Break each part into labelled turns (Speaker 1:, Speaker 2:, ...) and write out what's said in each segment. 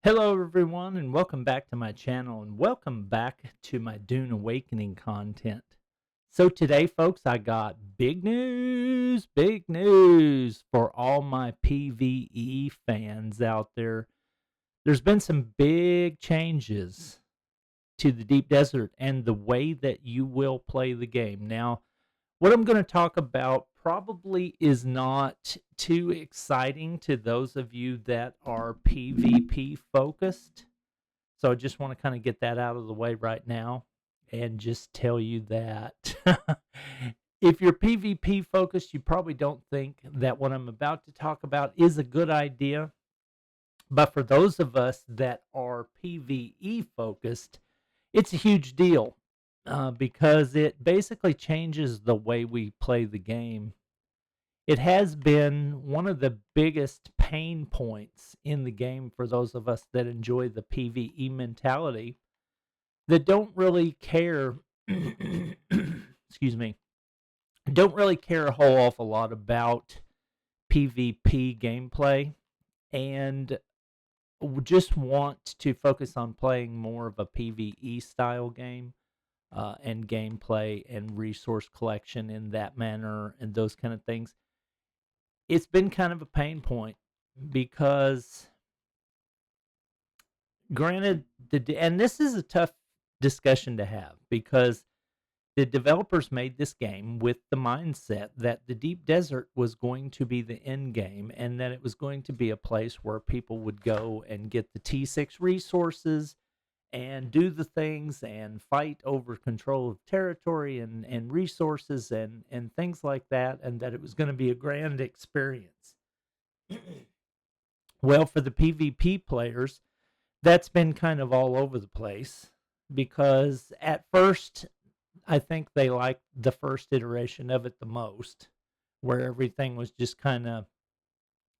Speaker 1: Hello everyone and welcome back to my channel and welcome back to my Dune Awakening content. So today folks, I got big news for all my PVE fans out there. There's been some big changes to the deep desert and the way that you will play the game. Now, what I'm going to talk about probably is not too exciting to those of you that are PvP focused. So I just want to kind of get that out of the way right now and just tell you that if you're PvP focused, you probably don't think that what I'm about to talk about is a good idea. But for those of us that are PvE focused, it's a huge deal because it basically changes the way we play the game. It has been one of the biggest pain points in the game for those of us that enjoy the PvE mentality that don't really care, excuse me, don't really care a whole awful lot about PvP gameplay and just want to focus on playing more of a PvE style game and gameplay and resource collection in that manner and those kind of things. It's been kind of a pain point because granted and this is a tough discussion to have because the developers made this game with the mindset that the deep desert was going to be the end game and that it was going to be a place where people would go and get the T6 resources and do the things and fight over control of territory and resources and things like that, and that it was going to be a grand experience. Well, for the PvP players, that's been kind of all over the place because at first, I think they liked the first iteration of it the most, where everything was just kind of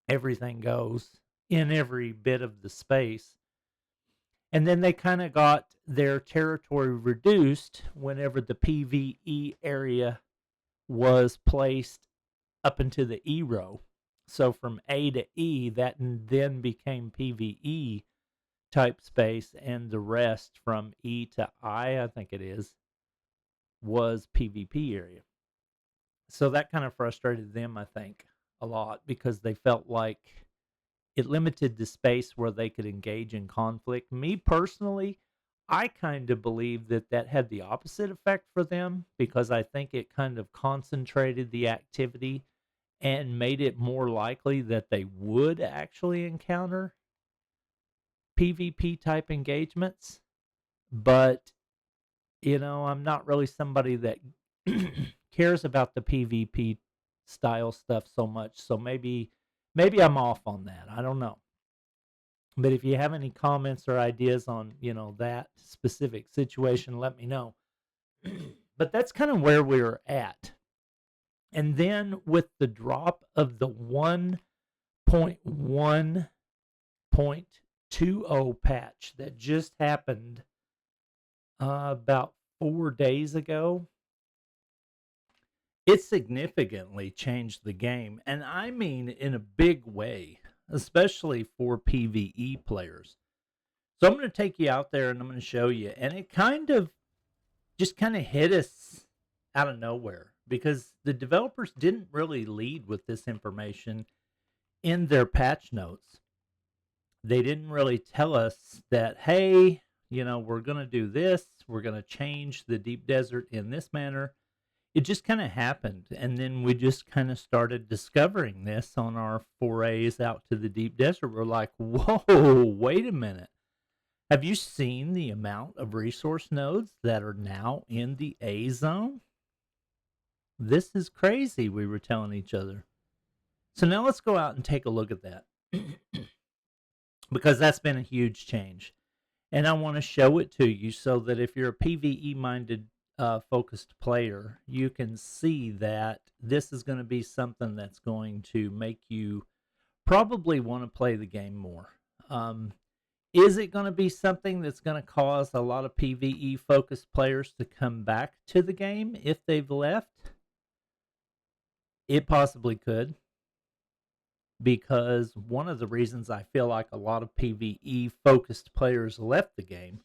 Speaker 1: everything goes in every bit of the space. And then they kind of got their territory reduced whenever the PvE area was placed up into the E row. So from A to E, that then became PvE type space, and the rest from E to I think it is, was PvP area. So that kind of frustrated them, I think, a lot because they felt like it limited the space where they could engage in conflict. Me personally, I kind of believe that that had the opposite effect for them because I think it kind of concentrated the activity and made it more likely that they would actually encounter PvP type engagements. But, I'm not really somebody that cares about the PvP style stuff so much. So maybe I'm off on that. I don't know. But if you have any comments or ideas on, that specific situation, let me know. But that's kind of where we're at. And then with the drop of the 1.1.20 patch that just happened about 4 days ago, it significantly changed the game. And I mean in a big way, especially for PvE players. So I'm going to take you out there and I'm going to show you. And it kind of hit us out of nowhere because the developers didn't really lead with this information in their patch notes. They didn't really tell us that, hey, we're going to do this. We're going to change the deep desert in this manner. It just kind of happened. And then we just kind of started discovering this on our forays out to the deep desert. We're like, whoa, wait a minute. Have you seen the amount of resource nodes that are now in the A zone? This is crazy, we were telling each other. So now let's go out and take a look at that because that's been a huge change. And I want to show it to you so that if you're a PvE minded focused player, you can see that this is going to be something that's going to make you probably want to play the game more. Is it going to be something that's going to cause a lot of PvE focused players to come back to the game if they've left? It possibly could. because one of the reasons I feel like a lot of PVE focused players left the game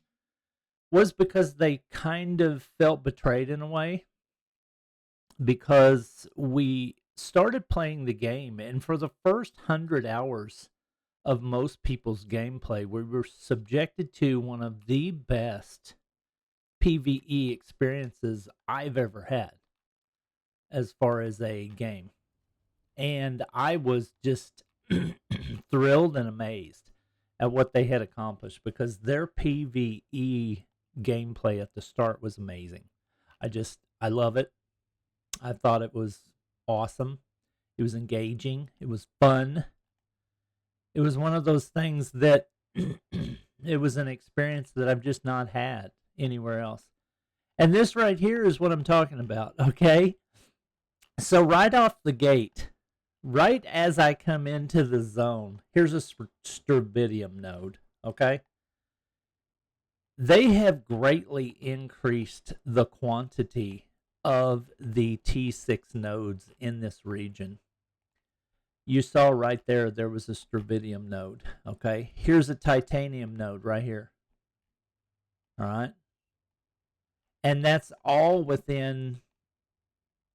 Speaker 1: was because they kind of felt betrayed in a way, because we started playing the game, and for the first 100 hours of most people's gameplay, we were subjected to one of the best PVE experiences I've ever had as far as a game. And I was just thrilled and amazed at what they had accomplished, because their PVE gameplay at the start was amazing. I love it. I thought it was awesome. It was engaging. It was fun. It was one of those things that it was an experience that I've just not had anywhere else. And this right here is what I'm talking about, okay? So right off the gate, right as I come into the zone, here's a Stravidium node, okay? They have greatly increased the quantity of the T6 nodes in this region. You saw right there was a Stravidium node, okay? Here's a Titanium node right here, all right? And that's all within,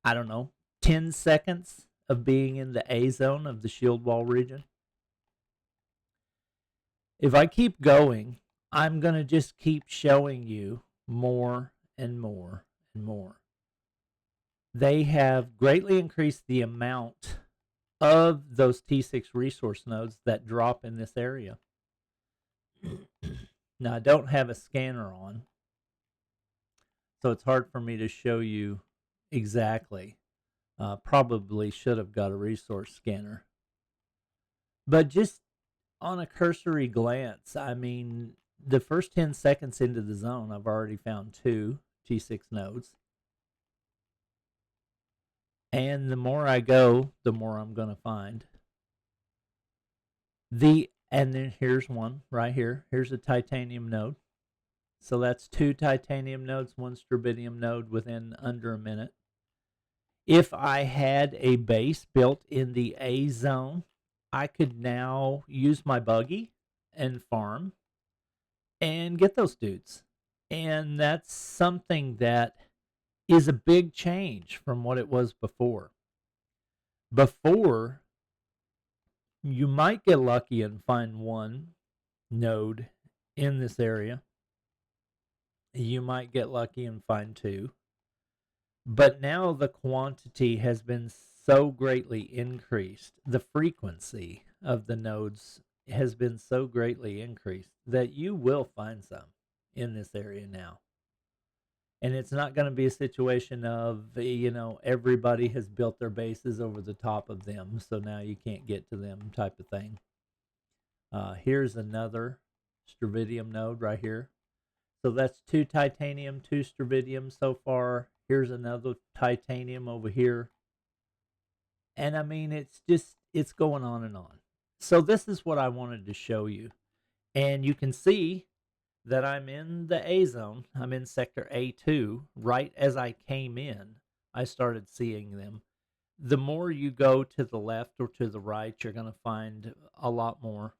Speaker 1: I don't know, 10 seconds of being in the A zone of the shield wall region. If I keep going, I'm going to just keep showing you more and more and more. They have greatly increased the amount of those T6 resource nodes that drop in this area. Now, I don't have a scanner on, so it's hard for me to show you exactly. Probably should have got a resource scanner. But just on a cursory glance, I mean, the first 10 seconds into the zone, I've already found 2 T6 nodes. And the more I go, the more I'm going to find. And then here's one right here. Here's a titanium node. So that's 2 titanium nodes, 1 Stravidium node within under a minute. If I had a base built in the A zone, I could now use my buggy and farm and get those dudes. And that's something that is a big change from what it was before. Before, you might get lucky and find 1 node in this area. You might get lucky and find 2. But now the quantity has been so greatly increased. The frequency of the nodes has been so greatly increased that you will find some in this area now. And it's not going to be a situation of, everybody has built their bases over the top of them, so now you can't get to them type of thing. Here's another Stravidium node right here. So that's 2 titanium, 2 Stravidium so far. Here's another titanium over here. And I mean, it's going on and on. So this is what I wanted to show you. And you can see that I'm in the A zone. I'm in sector A2. Right as I came in, I started seeing them. The more you go to the left or to the right, you're going to find a lot more.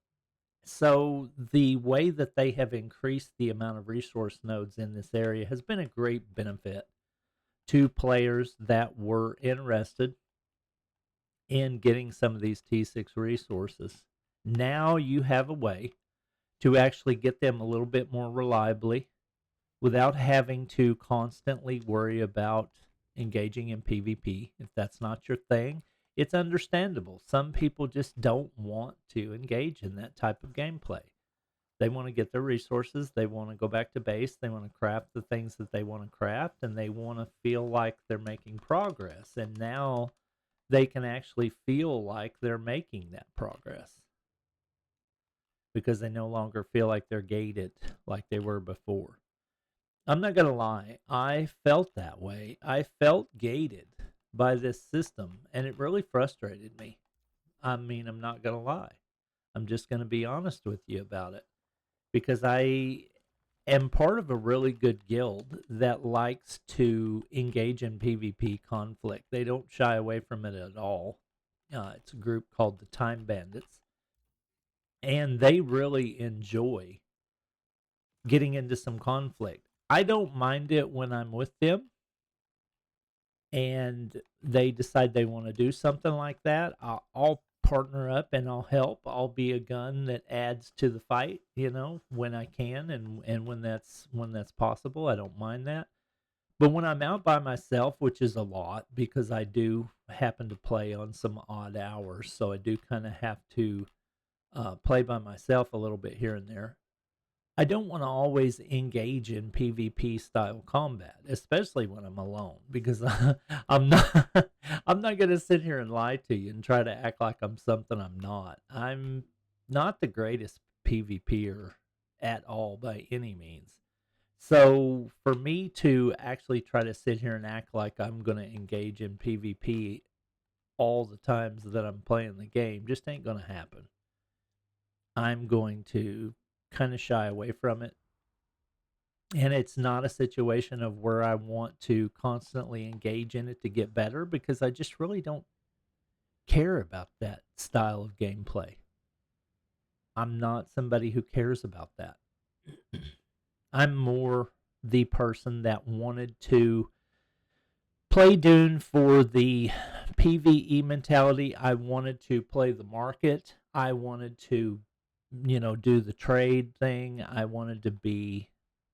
Speaker 1: So the way that they have increased the amount of resource nodes in this area has been a great benefit to players that were interested in getting some of these T6 resources. Now you have a way to actually get them a little bit more reliably without having to constantly worry about engaging in PvP. If that's not your thing, it's understandable. Some people just don't want to engage in that type of gameplay. They want to get their resources. They want to go back to base. They want to craft the things that they want to craft, and they want to feel like they're making progress. And now they can actually feel like they're making that progress because they no longer feel like they're gated like they were before. I'm not going to lie. I felt that way. I felt gated by this system, and it really frustrated me. I mean, I'm not going to lie. I'm just going to be honest with you about it, because I am part of a really good guild that likes to engage in PvP conflict. They don't shy away from it at all. It's a group called the Time Bandits, and they really enjoy getting into some conflict. I don't mind it when I'm with them and they decide they want to do something like that. I'll partner up and I'll help. I'll be a gun that adds to the fight, when I can and when that's possible. I don't mind that. But when I'm out by myself, which is a lot because I do happen to play on some odd hours, so I do kind of have to play by myself a little bit here and there. I don't want to always engage in PvP style combat, especially when I'm alone, because I'm not I'm not going to sit here and lie to you and try to act like I'm something I'm not. I'm not the greatest PvPer at all by any means. So for me to actually try to sit here and act like I'm going to engage in PvP all the times that I'm playing the game just ain't going to happen. I'm going to kind of shy away from it. And it's not a situation of where I want to constantly engage in it to get better because I just really don't care about that style of gameplay. I'm not somebody who cares about that. I'm more the person that wanted to play Dune for the PVE mentality. I wanted to play the market. I wanted to, do the trade thing. I wanted to be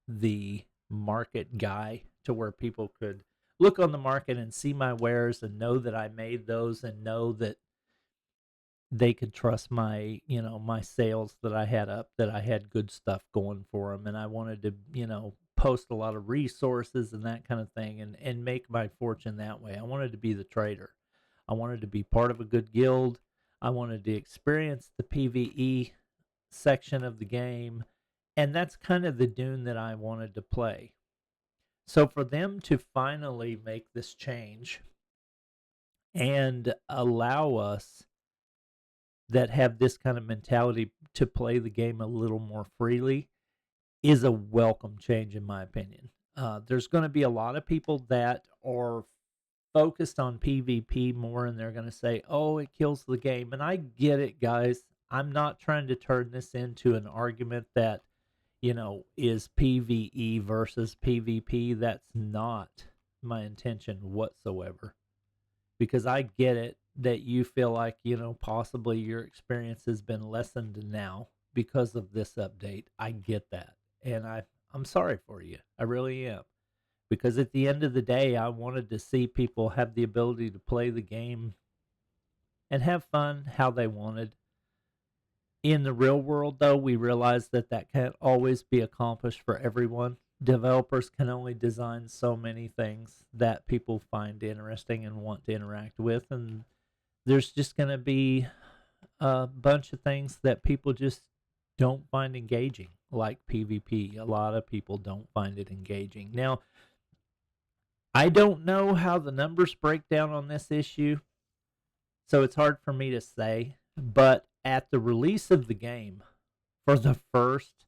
Speaker 1: the market guy to where people could look on the market and see my wares and know that I made those and know that they could trust my sales that I had up, that I had good stuff going for them. And I wanted to, post a lot of resources and that kind of thing and make my fortune that way. I wanted to be the trader. I wanted to be part of a good guild. I wanted to experience the PvE section of the game. And that's kind of the Dune that I wanted to play. So for them to finally make this change and allow us that have this kind of mentality to play the game a little more freely is a welcome change, in my opinion. There's going to be a lot of people that are focused on PvP more, and they're going to say, oh, it kills the game. And I get it, guys. I'm not trying to turn this into an argument that, is PvE versus PvP. That's not my intention whatsoever. Because I get it that you feel like, possibly your experience has been lessened now because of this update. I get that. And I'm sorry for you. I really am. Because at the end of the day, I wanted to see people have the ability to play the game and have fun how they wanted. In the real world, though, we realize that that can't always be accomplished for everyone. Developers can only design so many things that people find interesting and want to interact with, and there's just going to be a bunch of things that people just don't find engaging, like PvP. A lot of people don't find it engaging. Now, I don't know how the numbers break down on this issue, so it's hard for me to say, but at the release of the game, for the first,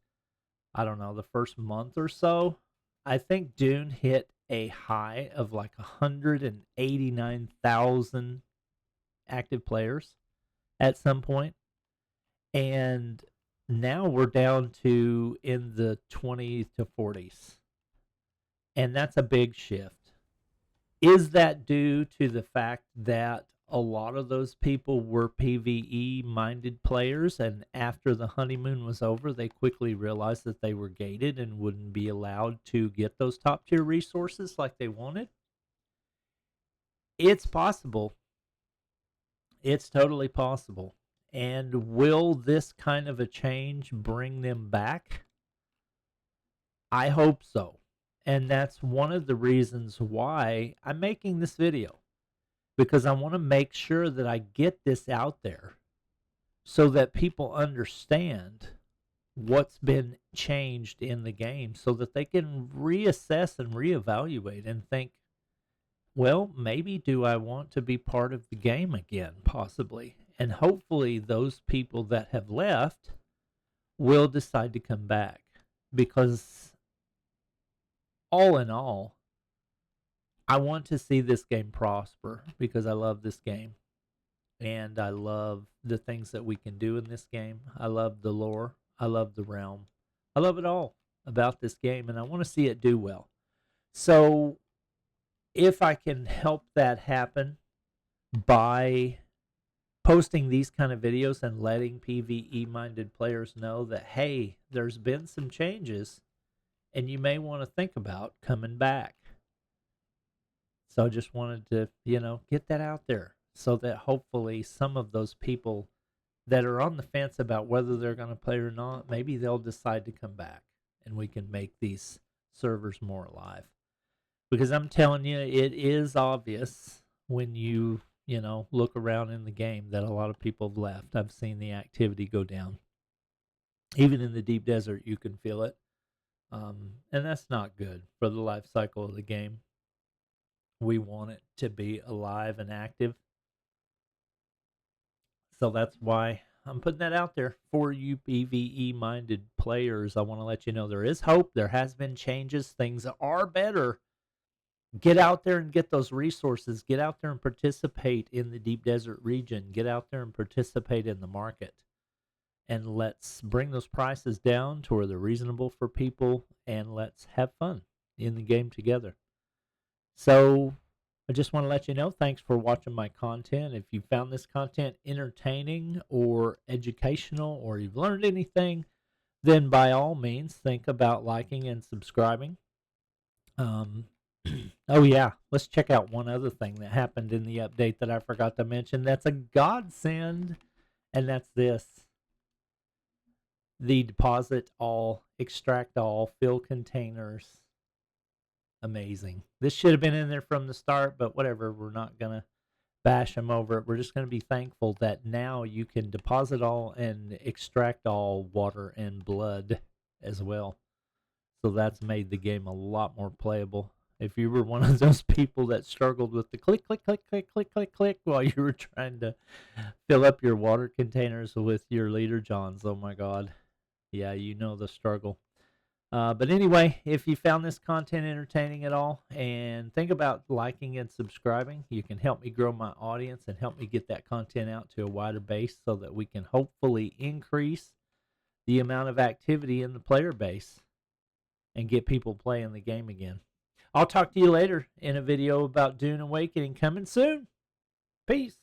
Speaker 1: I don't know, the first month or so, I think Dune hit a high of like 189,000 active players at some point. And now we're down to in the 20s to 40s. And that's a big shift. Is that due to the fact that a lot of those people were PvE minded players, and after the honeymoon was over, they quickly realized that they were gated and wouldn't be allowed to get those top tier resources like they wanted? It's possible. It's totally possible. And will this kind of a change bring them back? I hope so. And that's one of the reasons why I'm making this video, because I want to make sure that I get this out there so that people understand what's been changed in the game so that they can reassess and reevaluate and think, well, maybe do I want to be part of the game again, possibly. And hopefully those people that have left will decide to come back, because all in all, I want to see this game prosper because I love this game. and I love the things that we can do in this game. I love the lore. I love the realm. I love it all about this game, and I want to see it do well. So, if I can help that happen by posting these kind of videos and letting PVE minded players know that, hey, there's been some changes and you may want to think about coming back. So I just wanted to, get that out there so that hopefully some of those people that are on the fence about whether they're going to play or not, maybe they'll decide to come back and we can make these servers more alive. Because I'm telling you, it is obvious when you look around in the game that a lot of people have left. I've seen the activity go down. Even in the deep desert, you can feel it. And that's not good for the life cycle of the game. We want it to be alive and active. So that's why I'm putting that out there for you PvE minded players. I want to let you know there is hope. There has been changes. Things are better. Get out there and get those resources. Get out there and participate in the deep desert region. Get out there and participate in the market. And let's bring those prices down to where they're reasonable for people, and let's have fun in the game together. So I just want to let you know, thanks for watching my content. If you found this content entertaining or educational, or you've learned anything, then by all means think about liking and subscribing. Oh yeah, let's check out one other thing that happened in the update that I forgot to mention. That's a godsend, and that's this. The deposit all, extract all, fill containers. Amazing. This should have been in there from the start, but whatever. We're not going to bash them over it. We're just going to be thankful that now you can deposit all and extract all water and blood as well. So that's made the game a lot more playable. If you were one of those people that struggled with the click, click, click, click, click, click, click while you were trying to fill up your water containers with your leader johns, oh my God. Yeah, you know the struggle. But anyway, if you found this content entertaining at all, and think about liking and subscribing, you can help me grow my audience and help me get that content out to a wider base so that we can hopefully increase the amount of activity in the player base and get people playing the game again. I'll talk to you later in a video about Dune Awakening coming soon. Peace.